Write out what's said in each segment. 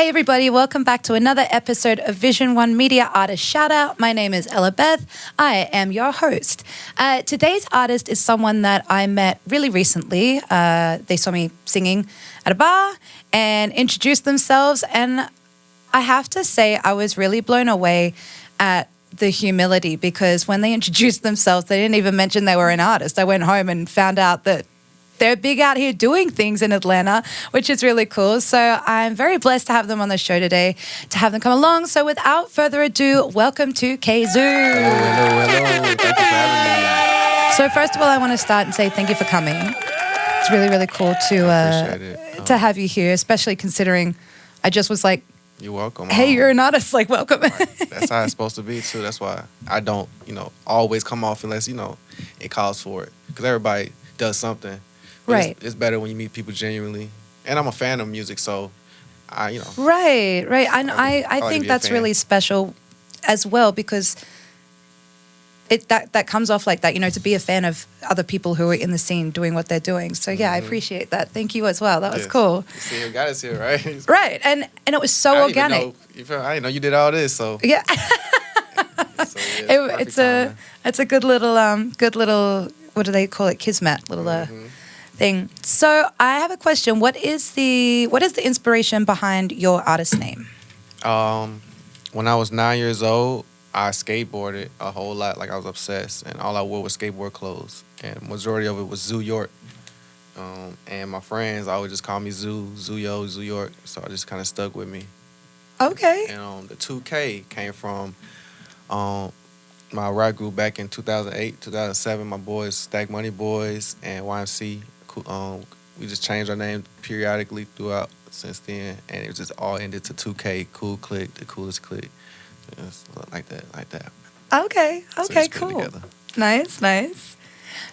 Hey everybody, welcome back to another episode of Vision One Media Artist Shoutout. My name is Ella Beth. I am your host. Today's artist is someone that I met really recently. They saw me singing at a bar and introduced themselves, and I have to say I was really blown away at the humility, because when they introduced themselves, they didn't even mention they were an artist. I went home and found out that they're big out here doing things in Atlanta, which is really cool. So I'm very blessed to have them on the show today, to have them come along. So without further ado, welcome to Kzoo. Hello. Thank you for having me. So first of all, I want to start and say thank you for coming. It's really, really cool to have you here, especially considering I just was like, you're welcome. Hey, you're an artist, like, welcome. Right. That's how it's supposed to be, too. That's why I don't, always come off unless, it calls for it. Because everybody does something. But right. It's better when you meet people genuinely. And I'm a fan of music, so Right. I think that's really special as well, because that comes off like that, to be a fan of other people who are in the scene doing what they're doing. So yeah, I appreciate that. Thank you as well. That was cool. You see, you got us here, right? Right. And it was so organic. I didn't know you did all this, so yeah. So, yeah, it's a good little what do they call it? Kismet, little thing. So I have a question. What is the inspiration behind your artist name? When I was 9 years old, I skateboarded a whole lot. Like, I was obsessed, and all I wore was skateboard clothes, and majority of it was Zoo York. And my friends always just call me Zoo York. So I just kind of stuck with me. Okay. And the 2K came from my rap group back in 2008, 2007. My boys, Stack Money Boys and YMC. We just changed our name periodically throughout since then, and it just all ended to 2K, Cool Click, the coolest click. Just like that. Okay, So cool. Nice.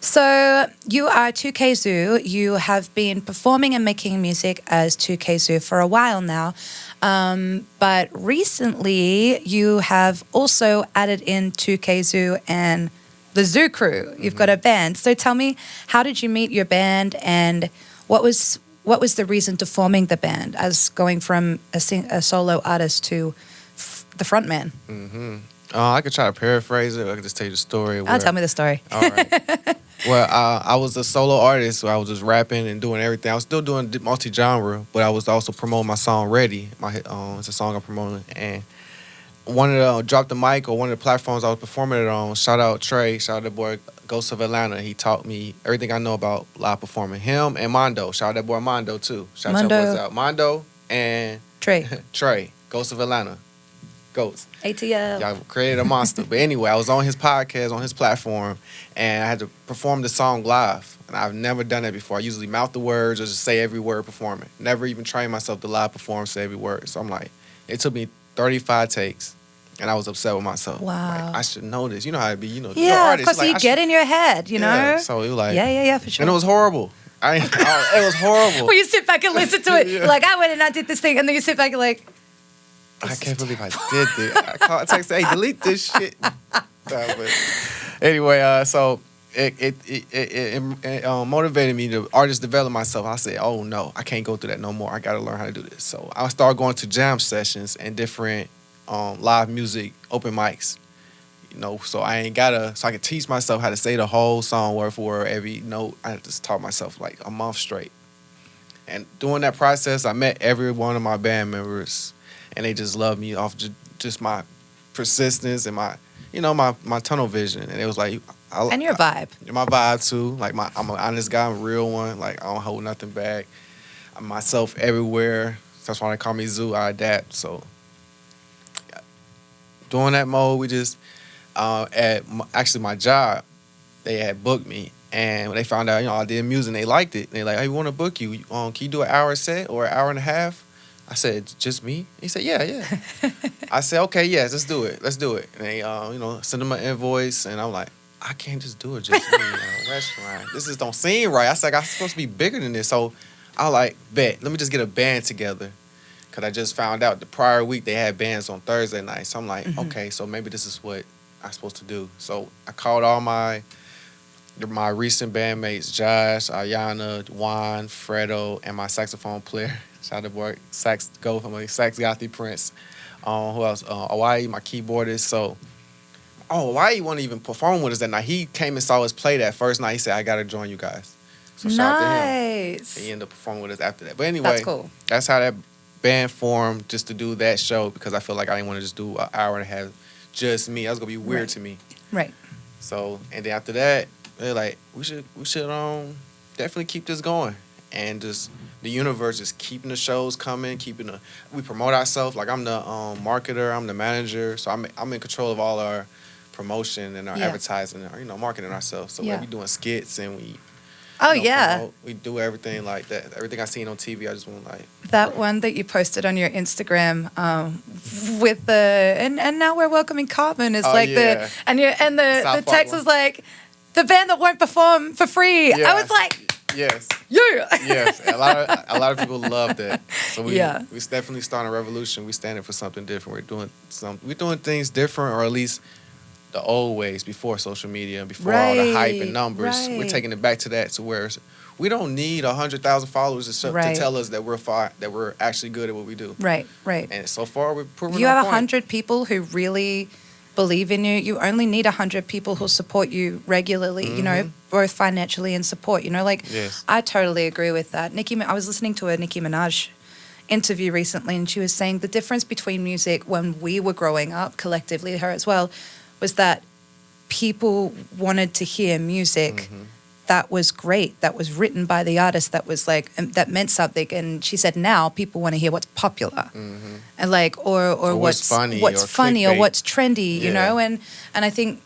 So you are 2Kzoo. You have been performing and making music as 2Kzoo for a while now. But recently you have also added in 2Kzoo and the Zoo Crew. You've got a band. So tell me, how did you meet your band, and what was the reason to forming the band, as going from a solo artist to the front man? I could try to paraphrase it. I could just tell you the story. Tell me the story. All right. Well, I was a solo artist, so I was just rapping and doing everything. I was still doing multi-genre, but I was also promoting my song Ready. It's a song I'm promoting. And wanted to drop the mic, or one of the platforms I was performing it on. Shoutout Trey, shout out that boy Ghost of Atlanta. He taught me everything I know about live performing. Him and Mondo. Shout out that boy Mondo too. Shout out that boys out. Mondo and Trey, Ghost of Atlanta. Ghost. ATL. Y'all created a monster. But anyway, I was on his podcast, on his platform, and I had to perform the song live. And I've never done that before. I usually mouth the words or just say every word performing. Never even train myself to live perform, say every word. So I'm like, it took me 35 takes, and I was upset with myself. Wow. Like, I should know this. You know how it be, Yeah, you're artist. of course, you get in your head, Yeah, so it was like... Yeah, for sure. And it was horrible. It was horrible. Well, you sit back and listen to it. Yeah. Like, I went and I did this thing, and then you sit back and like... I can't believe I did this. I texted, hey, delete this shit. Anyway, so it motivated me to artist develop myself. I said, oh no, I can't go through that no more. I got to learn how to do this. So I started going to jam sessions and different live music open mics. So I could teach myself how to say the whole song word for word, every note. I just taught myself like a month straight. And during that process, I met every one of my band members, and they just loved me off just my persistence and my tunnel vision. And it was like... And your vibe. My vibe, too. Like, I'm an honest guy. I'm a real one. Like, I don't hold nothing back. I'm myself everywhere. That's why they call me Zoo. I adapt. So, during that mode, we just... actually, my job, they had booked me. And when they found out, I did music, and they liked it. They like, hey, we want to book you. Can you do an hour set or an hour and a half? I said, just me? He said, yeah. I said, okay, yes, let's do it. And they, send them an invoice, and I'm like, I can't just do it just me in a restaurant. This just don't seem right. I said, I'm supposed to be bigger than this. So I like, bet, let me just get a band together. Because I just found out the prior week they had bands on Thursday night. So I'm like, okay, so maybe this is what I'm supposed to do. So I called all my my recent bandmates, Josh, Ayana, Juan, Fredo, and my saxophone player. Shout out to boy, Sax Gothy Prince. Who else? Hawaii, my keyboardist. So, Hawaii wouldn't even perform with us that night. He came and saw us play that first night. He said, I got to join you guys. So shout out to him. He ended up performing with us after that. But anyway, that's cool. That's how that band formed, just to do that show, because I feel like I didn't want to just do an hour and a half just me. That was going to be weird to me. Right. So, and then after that, they're like, we should definitely keep this going. And just the universe is keeping the shows coming, we promote ourselves. Like, I'm the marketer, I'm the manager, so I'm in control of all our promotion and our advertising, or, marketing ourselves. So we doing skits and we promote. We do everything like that. Everything I seen on TV, I just want that one that you posted on your Instagram with the and now we're welcoming Carbon is the text was like the band that won't perform for free. Yeah. I was like, yes. You. Yes. A lot of people love that. So we definitely starting a revolution. We standing for something different. We're doing things different, or at least the old ways before social media and before all the hype and numbers. Right. We're taking it back to that, to where we don't need 100,000 followers to tell us that we're actually good at what we do. Right. And so far, we're proving you our have point. 100 people who really believe in you. You only need 100 people who support you regularly, both financially and support. Yes. I totally agree with that. I was listening to a Nicki Minaj interview recently, and she was saying the difference between music when we were growing up, collectively, her as well, was that people wanted to hear music that was great, that was written by the artist, that was that meant something. And she said now people want to hear what's popular and or what's funny or what's trendy, and I think,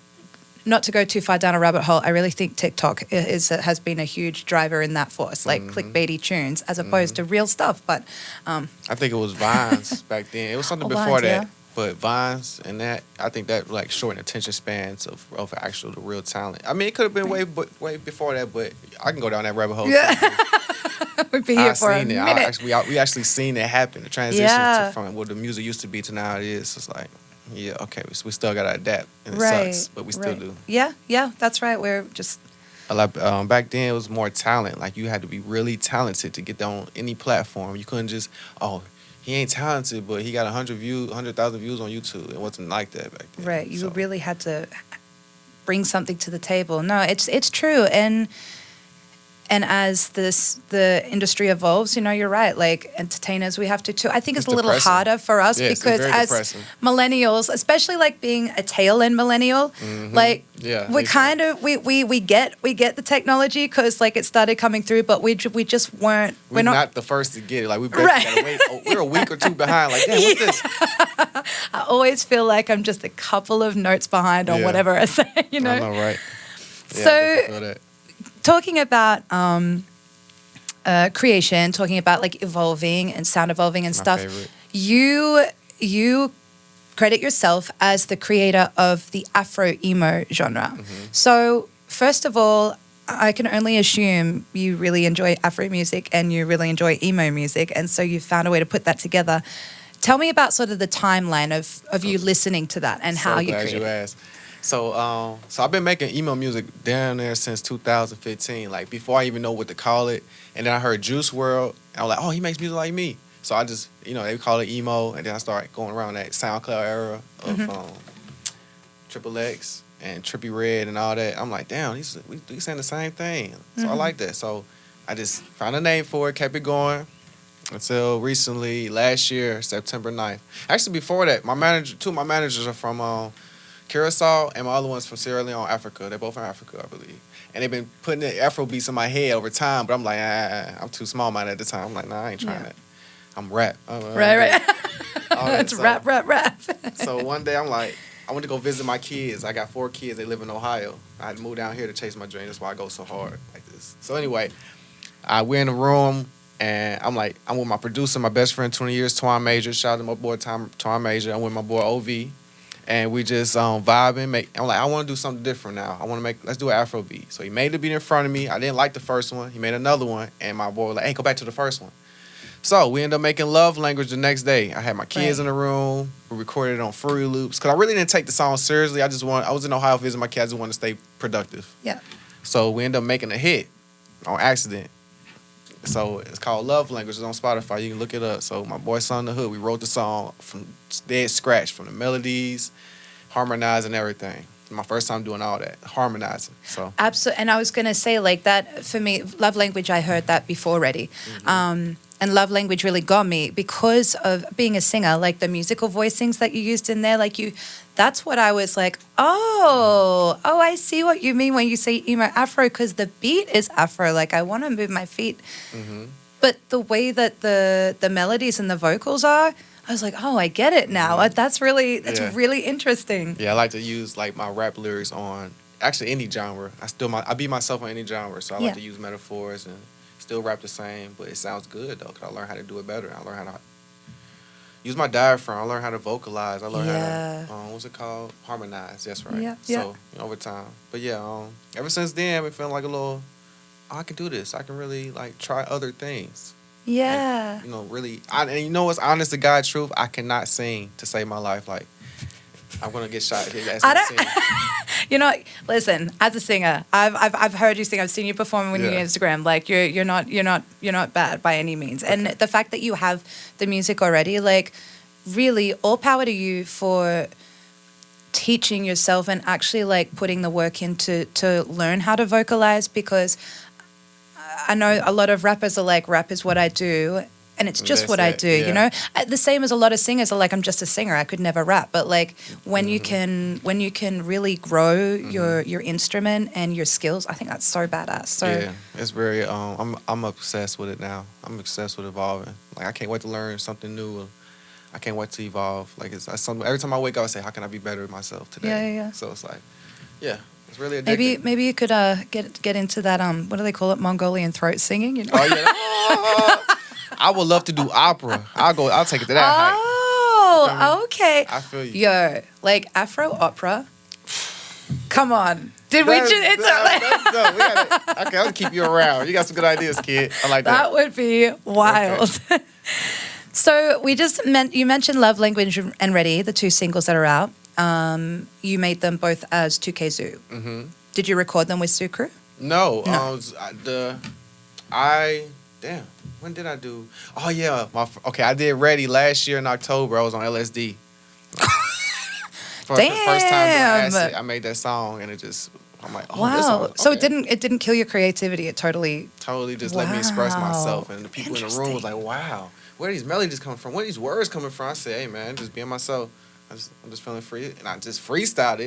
not to go too far down a rabbit hole, I really think TikTok has been a huge driver in that for us, like clickbaity tunes as opposed to real stuff. But I think it was Vines back then. It was something before that. Yeah. But Vines and that, I think that shortened attention spans of the real talent. I mean, it could have been way before that, but I can go down that rabbit hole. Yeah, we'd be here for a minute. We actually seen it happen. The transition from what the music used to be to now it is. It's like, okay, we still gotta adapt, and it sucks, but we still do. Yeah, that's right. We're just a lot. Back then, it was more talent. Like, you had to be really talented to get on any platform. You couldn't just he ain't talented, but he got 100,000 views on YouTube. It wasn't like that back then. Right. You really had to bring something to the table. No, it's true. And as the industry evolves, you're right. Like, entertainers, we have to too. I think it's a little harder for us because as millennials, especially like being a tail end millennial, we kind of we get the technology because it started coming through, but we just weren't. We're not the first to get it. Like, we gotta wait. We're a week or two behind. Like, damn, what's this? I always feel like I'm just a couple of notes behind on whatever I say. I know, right? Yeah, so. Talking about creation, talking about evolving and sound evolving and stuff, you credit yourself as the creator of the Afro emo genre. So first of all, I can only assume you really enjoy Afro music and you really enjoy emo music, and so you found a way to put that together. Tell me about sort of the timeline of you listening to that and how you created it. So I've been making emo music down there since 2015, like before I even know what to call it. And then I heard Juice WRLD, and I was like, oh, he makes music like me. So I just, they call it emo, and then I started going around that SoundCloud era of Triple X and Trippie Redd and all that. I'm like, damn, we saying the same thing. So I like that. So I just found a name for it, kept it going until recently, last year, September 9th. Actually, before that, two of my managers are from Curacao, and my other one's from Sierra Leone, Africa. They're both from Africa, I believe. And they've been putting the Afro beats in my head over time, but I'm like, I'm too small-minded at the time. I'm like, nah, I ain't trying that. I'm rap. Right. It's rap. So one day I'm like, I went to go visit my kids. I got 4 kids. They live in Ohio. I had to move down here to chase my dream. That's why I go so hard like this. So anyway, we're in the room, and I'm with my producer, my best friend, 20 years, Twan Major. Shout out to my boy, Twan Major. I'm with my boy, OV. And we just vibing. I'm like, I want to do something different now. Let's do an Afro beat. So he made the beat in front of me. I didn't like the first one. He made another one. And my boy was like, hey, go back to the first one. So we ended up making Love Language the next day. I had my kids in the room. We recorded it on Fruity Loops. Because I really didn't take the song seriously. I was in Ohio visiting my kids. I just wanted to stay productive. Yeah. So we end up making a hit on accident. So it's called Love Language. It's on Spotify. You can look it up. So my boy Son the Hood, we wrote the song from dead scratch, from the melodies, harmonizing everything. My first time doing all that, harmonizing. So Absolutely. And I was going to say, like, that for me, love language, I heard that before already. And love language really got me because of being a singer, like the musical voicings that you used in there, like that's what I was like, oh, I see what you mean when you say emo Afro, because the beat is Afro. Like, I want to move my feet. But the way that the melodies and the vocals are, I was like, oh, I get it now. That's really interesting. yeah, I like to use like my rap lyrics on actually any genre. I be myself on any genre, so I like to use metaphors and still rap the same, but it sounds good though, because I learned how to do it better. I learned how to use my diaphragm. I learned how to vocalize. I learned how to, what's it called? Harmonize. That's right. Yeah. So, over time. But yeah, ever since then, I've been feeling like a little, I can do this. I can really like try other things. Yeah. And, really, and you know what's honest to God truth? I cannot sing to save my life. Like, I'm gonna get shot here. Listen, as a singer, I've heard you sing. I've seen you perform on your Instagram. Like you're not bad by any means. Okay. And the fact that you have the music already, like, really, all power to you for teaching yourself and actually like putting the work in to learn how to vocalize, because I know a lot of rappers are like, rap is what I do. And it's just what I do, you know. The same as a lot of singers are like, I'm just a singer. I could never rap. But like when you can really grow your instrument and your skills, I think that's so badass. So yeah, it's very. I'm obsessed with it now. I'm obsessed with evolving. Like, I can't wait to learn something new. I can't wait to evolve. Like, it's something. Every time I wake up, I say, how can I be better with myself today? Yeah. So it's like, it's really addicting. Maybe you could get into that what do they call it, Mongolian throat singing? You know? Oh yeah. I would love to do opera. I'll take it to that height. Oh, okay. I feel you. Yo, like Afro opera. Come on. Did we just? That's dope. Okay, I'll keep you around. You got some good ideas, kid. I like that. That would be wild. Okay. So you mentioned Love Language and Ready, the two singles that are out. You made them both as 2K Zoo. Mm-hmm. Did you record them with Sukru? No. Damn. When did I do? Oh yeah, I did Ready last year in October. I was on LSD. For the first time doing acid, I made that song, and I'm like, oh, wow. This song, okay. So it didn't kill your creativity. It totally just let me express myself, and the people in the room was like, wow, where are these melodies coming from? Where are these words coming from? I said, hey man, just being myself. I'm just feeling free, and I just freestyled it.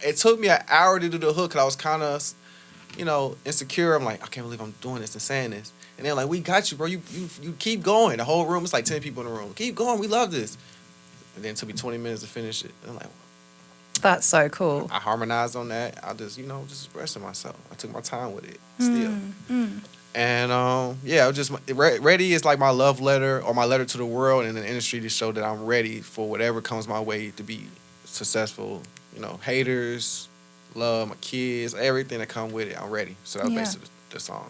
It took me an hour to do the hook, 'cause I was kind of, insecure. I'm like, I can't believe I'm doing this and saying this. And they're like, we got you, bro. You keep going. The whole room, it's like 10 people in the room. Keep going. We love this. And then it took me 20 minutes to finish it. And I'm like, that's so cool. I harmonized on that. I just expressing myself. I took my time with it still. And, Ready is like my love letter or my letter to the world and the industry to show that I'm ready for whatever comes my way to be successful. Haters, love, my kids, everything that come with it, I'm ready. So that's basically the song.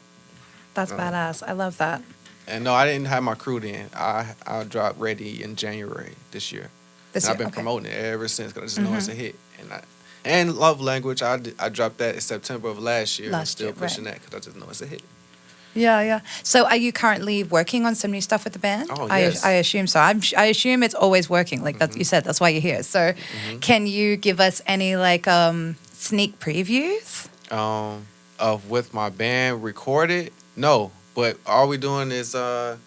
That's badass. I love that. And no, I didn't have my crew then. I dropped Ready in January this year. I've been promoting it ever since, because I just know it's a hit. And Love Language, I dropped that in September of last year. I'm still pushing that because I just know it's a hit. Yeah. So are you currently working on some new stuff with the band? Oh, yes. I assume so. I assume it's always working. Like that you said, that's why you're here. So can you give us any sneak previews? Of with my band recorded? No, but all we doing is how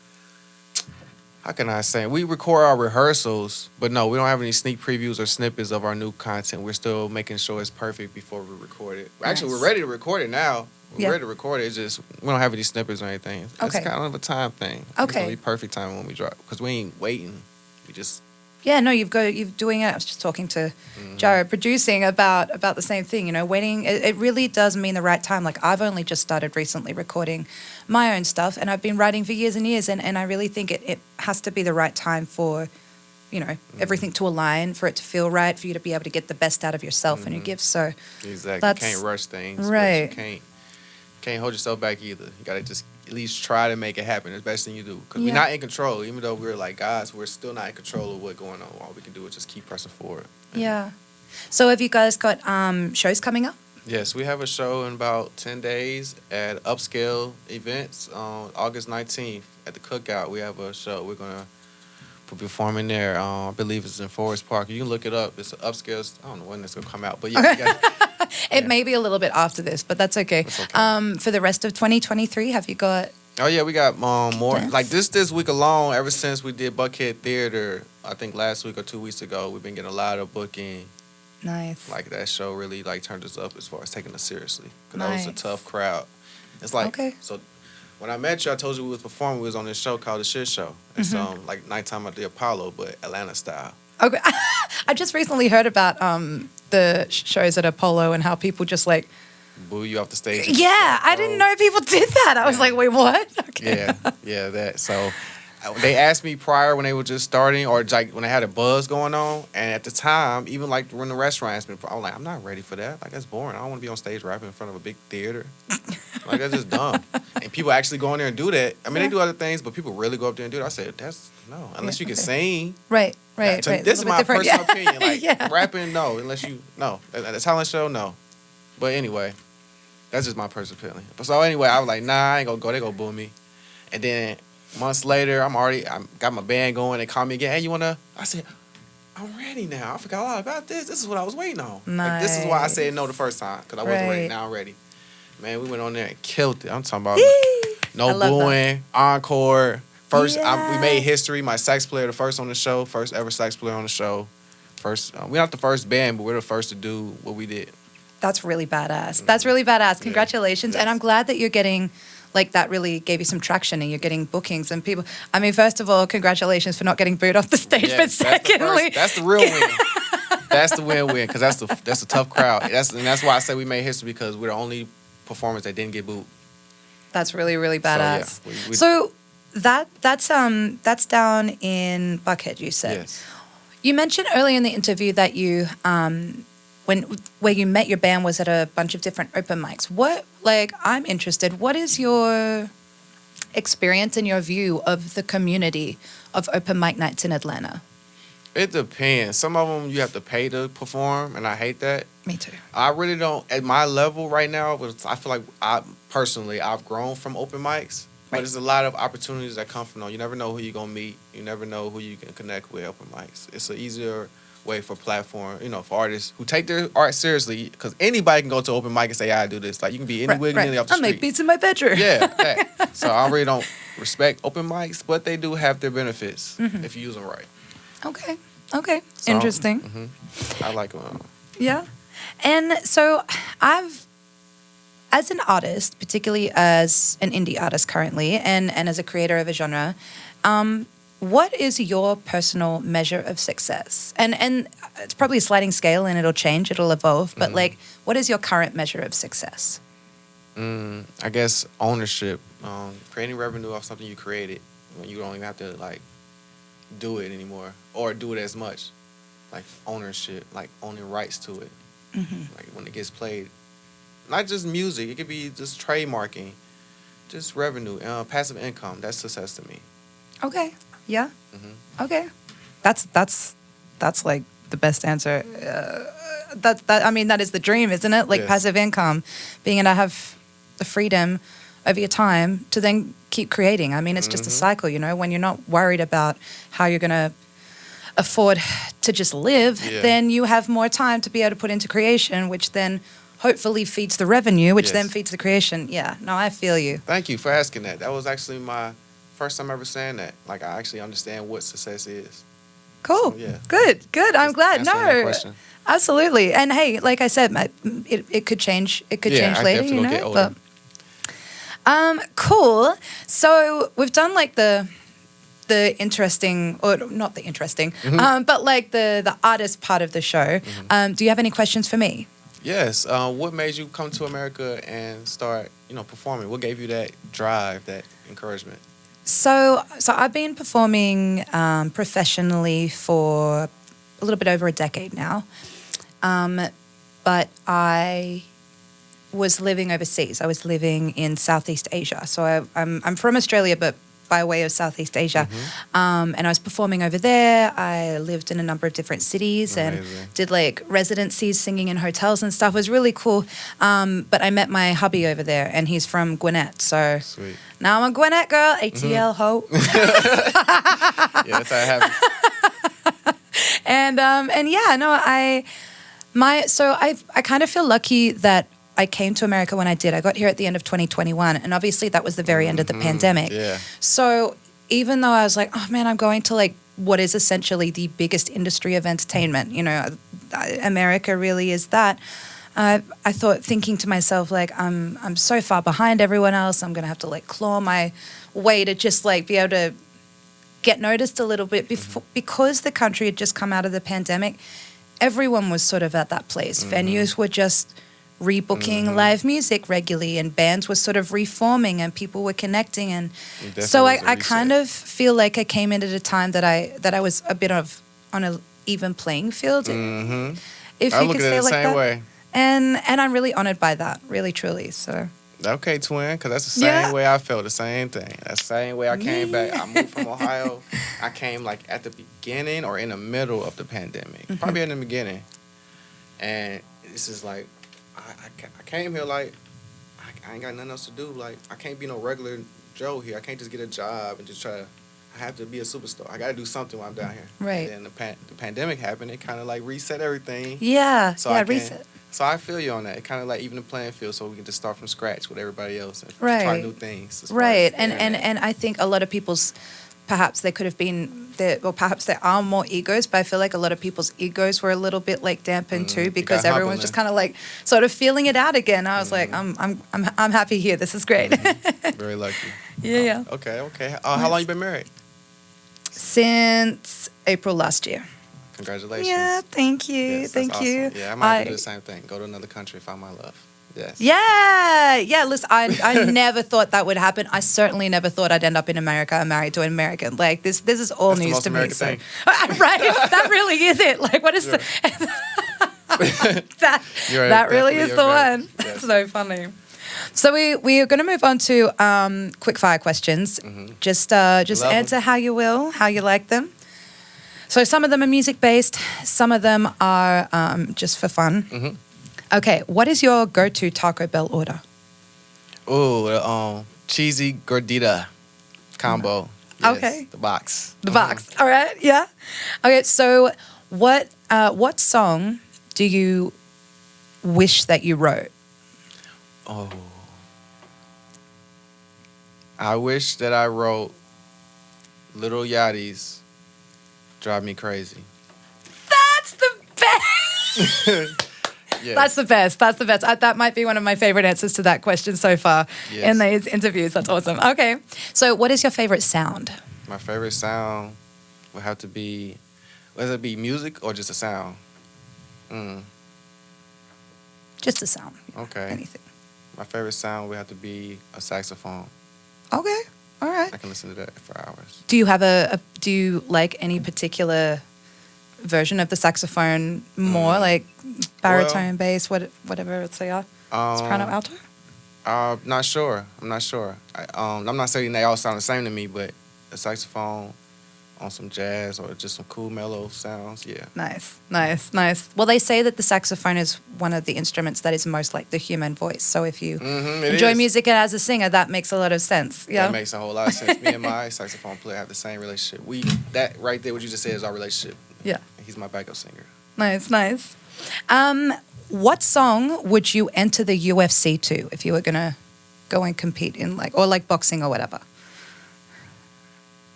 can I say? We record our rehearsals, but no, we don't have any sneak previews or snippets of our new content. We're still making sure it's perfect before we record it. Nice. Actually, we're ready to record it now. We're ready to record it. It's just we don't have any snippets or anything. It's kind of a time thing. Okay. It's gonna be perfect time when we drop, because we ain't waiting. We just. Yeah, no, you're doing it. I was just talking to Jared, producing about the same thing. Waiting. It really does mean the right time. Like, I've only just started recently recording my own stuff, and I've been writing for years and years. And I really think it has to be the right time for, everything to align, for it to feel right, for you to be able to get the best out of yourself and your gifts. So exactly, you can't rush things. Right. But you can't hold yourself back either. You gotta just at least try to make it happen. It's the best thing you do, because we're not in control. Even though we're like guys, we're still not in control of what's going on. All we can do is just keep pressing forward. Yeah. So have you guys got shows coming up? Yes, we have a show in about 10 days at Upscale Events on August 19th at the Cookout. We have a show. We're going to be performing there. I believe it's in Forest Park. You can look it up. It's Upscale. I don't know when it's going to come out, but yeah. It may be a little bit after this, but that's okay. That's okay. For the rest of 2023, have you got... Oh, yeah, we got more. Plans? Like this week alone, ever since we did Buckhead Theater, I think last week or 2 weeks ago, we've been getting a lot of booking. Nice. Like that show really like turned us up as far as taking us seriously. Because Nice. that was a tough crowd. It's like, Okay. so when I met you, I told you we was performing. We was on this show called The Shit Show. It's like nighttime at the Apollo, but Atlanta style. Okay. I just recently heard about the shows at Apollo and how people just like... Boo you off the stage. Yeah, I didn't know people did that. I was like, wait, what? Okay. Yeah, that. So they asked me prior when they were just starting or like when they had a buzz going on. And at the time, even like when the restaurant asked me, I was like, I'm not ready for that. Like, that's boring. I don't want to be on stage rapping in front of a big theater. Like, that's just dumb. And people actually go in there and do that. I mean, they do other things, but people really go up there and do it. I said, no. Unless you can sing. Right. This is my personal opinion. Like, rapping, no. Unless you, no. At a talent show, no. But anyway, that's just my personal opinion. So anyway, I was like, nah, I ain't gonna go. They gonna boo me. And then months later, I got my band going. They called me again. Hey, you wanna? I said, I'm ready now. I forgot a lot about this. This is what I was waiting on. Nice. Like, this is why I said no the first time because I wasn't ready. Now I'm ready. Man, we went on there and killed it. I'm talking about no booing, encore. First, we made history. My sax player, the first on the show, first ever sax player on the show. First, we're not the first band, but we're the first to do what we did. That's really badass. That's really badass. Congratulations. Yeah. And I'm glad that you're getting, like, that really gave you some traction and you're getting bookings and people. I mean, first of all, congratulations for not getting booed off the stage. Yeah, but secondly, that's the real win. That's the win-win because that's a tough crowd. That's why I say we made history because we're the only performance that didn't get booed. That's really, really badass. So, that's down in Buckhead, you said. Yes. You mentioned earlier in the interview that you where you met your band was at a bunch of different open mics. I'm interested. What is your experience and your view of the community of open mic nights in Atlanta? It depends. Some of them you have to pay to perform, and I hate that. Me too. I really don't. At my level right now, but I feel like I've grown from open mics. But there's a lot of opportunities that come from them. You never know who you're going to meet. You never know who you can connect with open mics. It's an easier way for platform, for artists who take their art seriously, because anybody can go to open mic and say, I do this. Like, you can be any willy-nilly off the street. I make beats in my bedroom. Yeah. So I really don't respect open mics, but they do have their benefits if you use them right. Okay. So, interesting. I like them. Yeah. And so as an artist, particularly as an indie artist currently, and as a creator of a genre, what is your personal measure of success? And it's probably a sliding scale and it'll change, it'll evolve, but what is your current measure of success? I guess ownership, creating revenue off something you created when you don't even have to do it anymore or do it as much. Like ownership, like owning rights to it. Like when it gets played. Not just music, it could be just trademarking, just revenue, passive income. That's success to me. Okay. Yeah. Okay. That's like the best answer. That is the dream, isn't it? Like passive income, being able to have the freedom over your time to then keep creating. I mean, it's just a cycle, when you're not worried about how you're going to afford to just live, then you have more time to be able to put into creation, which then hopefully feeds the revenue, which then feeds the creation. Yeah, no, I feel you. Thank you for asking that. That was actually my first time ever saying that. Like, I actually understand what success is. Cool. So, yeah. Good. I'm glad. No, absolutely. And hey, like I said, it could change. It could change later, get older. But cool. So we've done like the interesting, or not the interesting, but like the artist part of the show. Do you have any questions for me? Yes. What made you come to America and start, performing? What gave you that drive, that encouragement? So I've been performing professionally for a little bit over a decade now, but I was living overseas. I was living in Southeast Asia. So I'm from Australia, but by way of Southeast Asia. And I was performing over there. I lived in a number of different cities and did like residencies singing in hotels and stuff. It was really cool. But I met my hubby over there, and he's from Gwinnett. So Sweet. now I'm a Gwinnett girl, ATL ho. Yeah, that's how it happens. And yeah, no, I kind of feel lucky that I came to America when I did. I got here at the end of 2021, and obviously that was the very end of the pandemic. Yeah. So even though I was like, oh man, I'm going to like what is essentially the biggest industry of entertainment, you know, America really is that. I thought, thinking to myself, like, I'm so far behind everyone else. I'm gonna have to like claw my way to just like be able to get noticed a little bit because the country had just come out of the pandemic. Everyone was sort of at that place. Venues were just rebooking live music regularly, and bands were sort of reforming, and people were connecting, and so I kind of feel like I came in at a time that I was a bit of on an even playing field, if I you look could at say it the like same that. way. And I'm really honored by that, really truly. So Okay, twin, because that's the same way I felt, the same thing. That's the same way I came back. I moved from Ohio. I came like at the beginning or in the middle of the pandemic, probably in the beginning. And this is like, I came here like, I ain't got nothing else to do. Like, I can't be no regular Joe here. I can't just get a job and just try to, I have to be a superstar. I got to do something while I'm down here. Right. And then the pandemic happened. It kind of like reset everything. yeah, So yeah, I can- reset. So I feel you on that. It kind of like even the playing field, so we can just start from scratch with everybody else and Right. try new things. as far Right, as and the internet. I think a lot of people's, perhaps there could have been there, or perhaps there are more egos, but I feel like a lot of people's egos were a little bit like dampened too, because got everyone's humbling. just kind of like sort of feeling it out again. I was like, I'm happy here. This is great. Very lucky. yeah. Okay. How long you been married? Since April last year. Congratulations. Yeah, thank you, Yes, that's thank you. awesome. Yeah, I might have to do the same thing. Go to another country, find my love. Yes. Yeah. Listen, I never thought that would happen. I certainly never thought I'd end up in America married to an American. Like this is all That's the news most to me. American So, thing. right? That really is it. Like, what is Sure. that? You're That really definitely is the American. one. Yes. That's so funny. So we are going to move on to quick fire questions. Just Love answer how you will, how you like them. So some of them are music based, some of them are just for fun. Okay, what is your go-to Taco Bell order? Oh, cheesy gordita combo. Yes, Okay. The box. The box. All right, yeah. Okay, so what song do you wish that you wrote? Oh. I wish that I wrote Little Yachty's Drive Me Crazy. That's the best. Yeah. That's the best. That's the best. That might be one of my favorite answers to that question so far in Yes. these interviews. That's awesome. Okay. So what is your favorite sound? My favorite sound would have to be, whether it be music or just a sound. Just a sound. Okay. Anything. My favorite sound would have to be a saxophone. Okay. All right. I can listen to that for hours. Do you have do you like any particular version of the saxophone more, like baritone, bass, whatever they are? Soprano, alto? Not sure. I'm not sure. I'm not saying they all sound the same to me, but a saxophone on some jazz or just some cool mellow sounds, yeah. Nice. Well, they say that the saxophone is one of the instruments that is most like the human voice. So if you It enjoy is. music as a singer, that makes a lot of sense. Yeah. That makes a whole lot of sense. Me and my saxophone player have the same relationship. That right there, what you just said, is our relationship. Yeah. He's my backup singer. Nice. What song would you enter the UFC to if you were gonna go and compete in like boxing or whatever?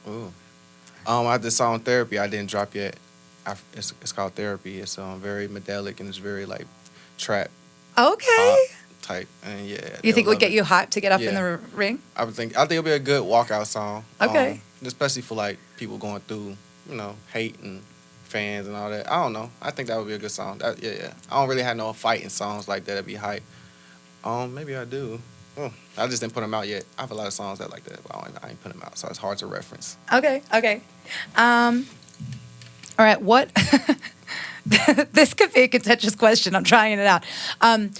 Ooh. I did song Therapy. I didn't drop yet. It's called Therapy. It's very medelic and it's very like trap Okay. pop type. And yeah. You think it would would get you hyped to get up in Yeah. the ring? I think it'll be a good walkout song. Okay. Especially for like people going through, hate and fans and all that. I don't know. I think that would be a good song. Yeah. I don't really have no fighting songs like that. That'd be hype. Maybe I do. I just didn't put them out yet. I have a lot of songs that like that, but I ain't put them out, so it's hard to reference. Okay. All right. What? This could be a contentious question. I'm trying it out. And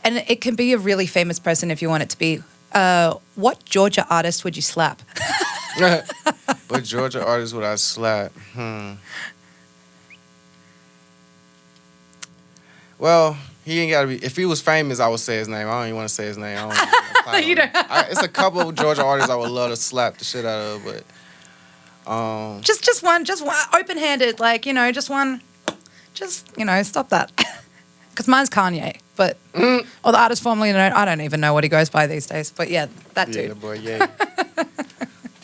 it can be a really famous person if you want it to be. what Georgia artist would you slap? What Georgia artist would I slap? Well, he ain't gotta be. If he was famous, I would say his name. I don't even want to say his name. You know. It's a couple of Georgia artists I would love to slap the shit out of, but just one, open-handed, like, you know, just one, stop that. Because mine's Kanye, but or the artist formerly known. I don't even know what he goes by these days, but yeah, that dude. Yeah, boy, yeah.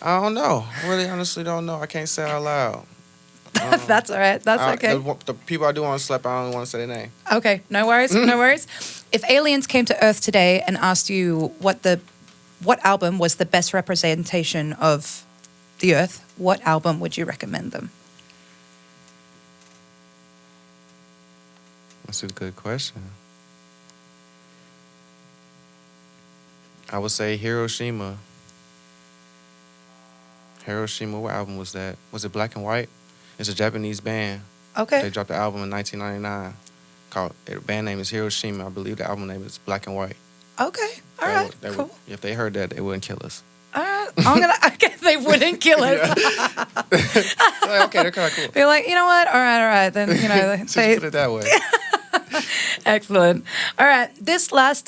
I don't know. I really, honestly don't know. I can't say it out loud. That's all right. That's okay. The people I do want to slap, I don't want to say their name. Okay, no worries, no worries. If aliens came to Earth today and asked you what album was the best representation of the Earth, what album would you recommend them? That's a good question. I would say Hiroshima. Hiroshima, what album was that? Was it Black and White? It's a Japanese band. Okay. They dropped the album in 1999. The band name is Hiroshima. I believe the album name is Black and White. Okay. All right. Cool. If they heard that, they wouldn't kill us. All right. Okay, they wouldn't kill us. Okay, they're kind of cool. Be like, you know what? All right. Then, you know, Just put it that way. Excellent. All right. This last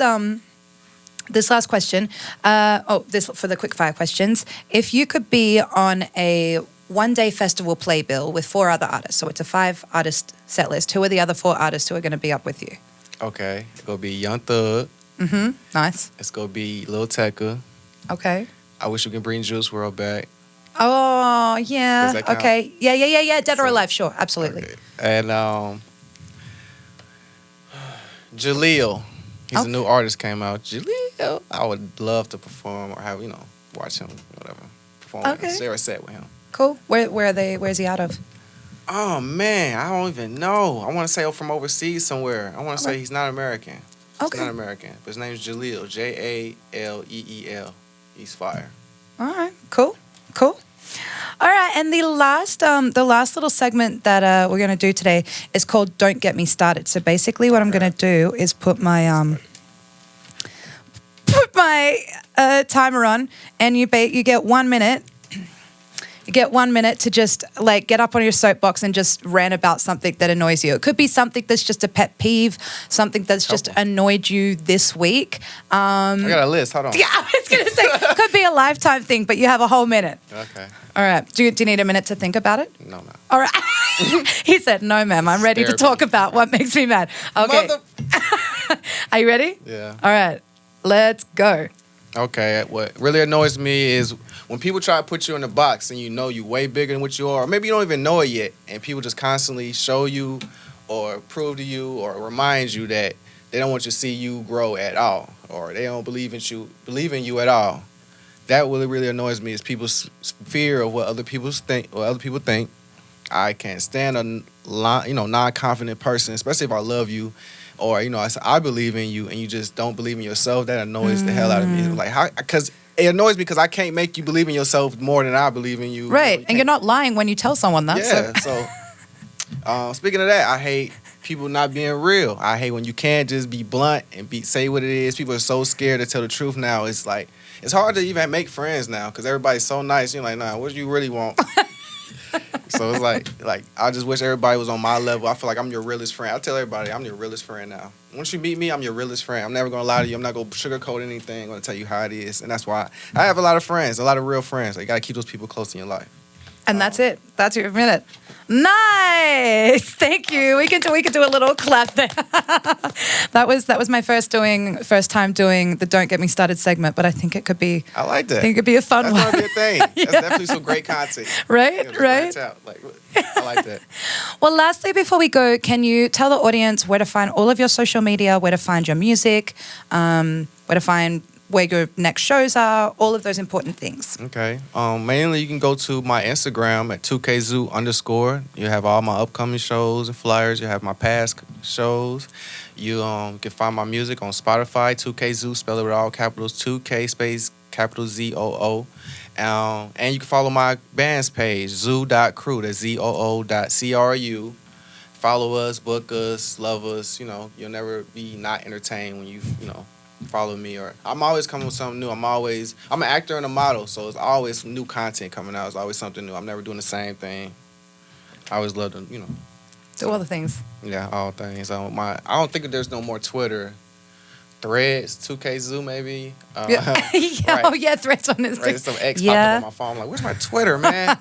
question. This for the quick fire questions. If you could be on a one-day festival playbill with 4 other artists, so it's a 5-artist set list, who are the other 4 artists who are going to be up with you? Okay. It's going to be Young Thug. Mm-hmm. Nice. It's going to be Lil Tecca. Okay. I Wish We Could Bring Juice WRLD back. Oh, yeah. Does that count? Okay. Yeah. Dead or alive, sure. Absolutely. Okay. And Jaleel. He's a new artist came out. Jaleel. I would love to perform or have, watch him, whatever. Perform, share a set with him. Cool. Where's he out of? Oh, man. I don't even know. I want to say from overseas somewhere. I want to say he's not American. Okay. He's not American. But his name's Jaleel. Jaleel. He's fire. All right. Cool. All right. And the last little segment that we're going to do today is called Don't Get Me Started. So basically what I'm going to do is put my timer on, and you get 1 minute. You get 1 minute to just like get up on your soapbox and just rant about something that annoys you. It could be something that's just a pet peeve, something that's just annoyed you this week. I got a list. Hold on. Yeah, I was going to say, it could be a lifetime thing, but you have a whole minute. Okay. All right. Do you need a minute to think about it? No, ma'am. All right. He said, no, ma'am. I'm ready to talk about what makes me mad. Okay. Are you ready? Yeah. All right. Let's go. Okay. What really annoys me is when people try to put you in a box and you know you way bigger than what you are, or maybe you don't even know it yet, and people just constantly show you or prove to you or remind you that they don't want you to see you grow at all, or they don't believe in you at all. That really annoys me is people's fear of what other people think. I can't stand a non-confident person, especially if I love you, or I believe in you and you just don't believe in yourself. That annoys the hell out of me. Like how? Because it annoys me because I can't make you believe in yourself more than I believe in you. Right, and you're not lying when you tell someone that. Yeah. So, speaking of that, I hate people not being real. I hate when you can't just be blunt and say what it is. People are so scared to tell the truth now. It's like it's hard to even make friends now because everybody's so nice. You're like, nah, what do you really want? So it's like I just wish everybody was on my level. I feel like I'm your realest friend. I tell everybody I'm your realest friend now. Once you meet me, I'm your realest friend. I'm never going to lie to you. I'm not going to sugarcoat anything. I'm going to tell you how it is. And that's why I have a lot of friends, a lot of real friends. You got to keep those people close in your life. And that's it. That's your minute. Nice. Thank you. We can do a little clap there. That was my first time doing the Don't Get Me Started segment, but I think it could be. I like that. I think it could be a fun one. That's gonna be a thing. That's definitely some great content. Right. I like that. Well, lastly, before we go, can you tell the audience where to find all of your social media, where to find your music, where to find where your next shows are, all of those important things? Okay. Mainly you can go to my Instagram at 2kzoo_. You have all my upcoming shows and flyers. You have my past shows. You can find my music on Spotify, 2kzoo, spell it with all capitals, 2K space capital ZOO. And you can follow my band's page, zoo.crew, that's ZOO.CRU. Follow us, book us, love us. You'll never be not entertained when you follow me, or I'm always coming with something new. I'm an actor and a model, so it's always new content coming out. It's always something new. I'm never doing the same thing. I always love to, Do all the things. yeah, all things. I don't think there's no more Twitter. Threads, 2K Zoo maybe. Yeah. Right. Oh yeah, Threads on Instagram. Right, some X popped up on my phone. I'm like, where's my Twitter, man?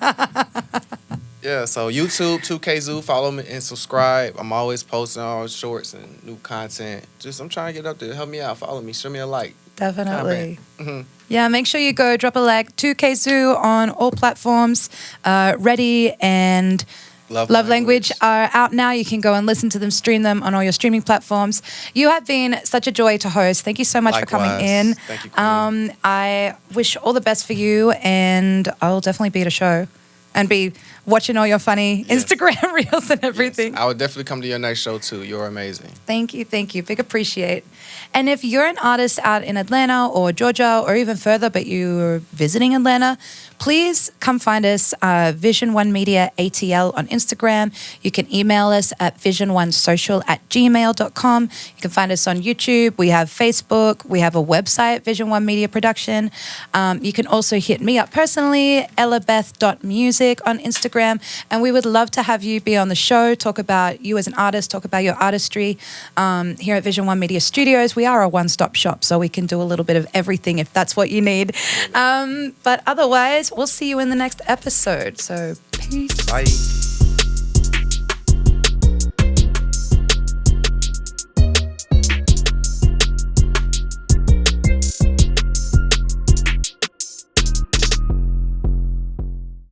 Yeah, so YouTube, 2K Zoo, follow me and subscribe. I'm always posting all shorts and new content. I'm trying to get up there. Help me out. Follow me. Show me a like. Definitely. Mm-hmm. Yeah, make sure you go drop a like. 2K Zoo on all platforms. Ready and Love Language are out now. You can go and listen to them, stream them on all your streaming platforms. You have been such a joy to host. Thank you so much for coming in. Thank you, Queen. I wish all the best for you, and I'll definitely be at a show and be watching all your funny Instagram reels and everything. Yes. I would definitely come to your next show too. You're amazing. Thank you. Big appreciate. And if you're an artist out in Atlanta or Georgia or even further, but you're visiting Atlanta, please come find us, Vision One Media ATL on Instagram. You can email us at vision1social@gmail.com. You can find us on YouTube. We have Facebook. We have a website, Vision One Media Production. You can also hit me up personally, ellabeth.music on Instagram. And we would love to have you be on the show, talk about you as an artist, talk about your artistry. Here at Vision One Media Studios, we are a one-stop shop, so we can do a little bit of everything if that's what you need. But otherwise, we'll see you in the next episode. So peace. Bye.